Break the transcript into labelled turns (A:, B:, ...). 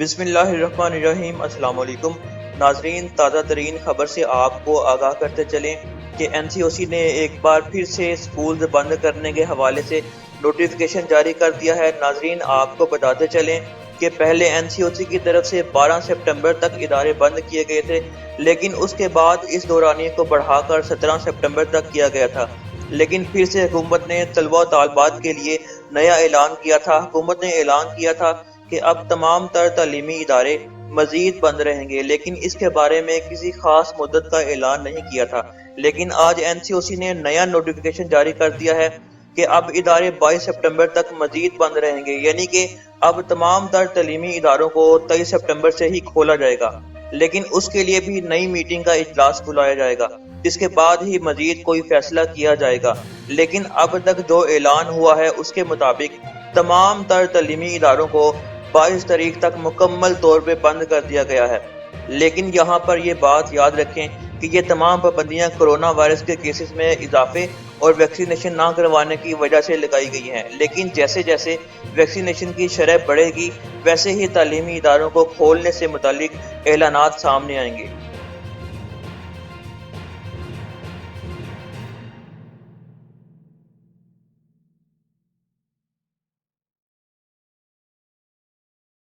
A: بسم اللہ الرحمن الرحیم۔ السلام علیکم ناظرین، تازہ ترین خبر سے آپ کو آگاہ کرتے چلیں کہ این سی او سی نے ایک بار پھر سے سکولز بند کرنے کے حوالے سے نوٹیفیکیشن جاری کر دیا ہے۔ ناظرین، آپ کو بتاتے چلیں کہ پہلے این سی او سی کی طرف سے 12 سپٹمبر تک ادارے بند کیے گئے تھے، لیکن اس کے بعد اس دورانیے کو بڑھا کر 17 سپٹمبر تک کیا گیا تھا۔ لیکن پھر سے حکومت نے طلبہ و طالبات کے لیے نیا اعلان کیا تھا۔ حکومت نے اعلان کیا تھا کہ اب تمام تر تعلیمی ادارے مزید بند رہیں گے، لیکن اس کے بارے میں کسی خاص مدت کا اعلان نہیں کیا تھا۔ لیکن آج این سی او سی نے نیا نوٹیفیکیشن جاری کر دیا ہے کہ اب ادارے 22 سپٹمبر تک مزید بند رہیں گے، یعنی کہ اب تمام تر تعلیمی اداروں کو 23 سپٹمبر سے ہی کھولا جائے گا، لیکن اس کے لیے بھی نئی میٹنگ کا اجلاس بلایا جائے گا، جس کے بعد ہی مزید کوئی فیصلہ کیا جائے گا۔ لیکن اب تک جو اعلان ہوا ہے اس کے مطابق تمام تر تعلیمی اداروں کو 22 تاریخ تک مکمل طور پہ بند کر دیا گیا ہے۔ لیکن یہاں پر یہ بات یاد رکھیں کہ یہ تمام پابندیاں کرونا وائرس کے کیسز میں اضافے اور ویکسینیشن نہ کروانے کی وجہ سے لگائی گئی ہیں، لیکن جیسے جیسے ویکسینیشن کی شرح بڑھے گی ویسے ہی تعلیمی اداروں کو کھولنے سے متعلق اعلانات سامنے آئیں گے۔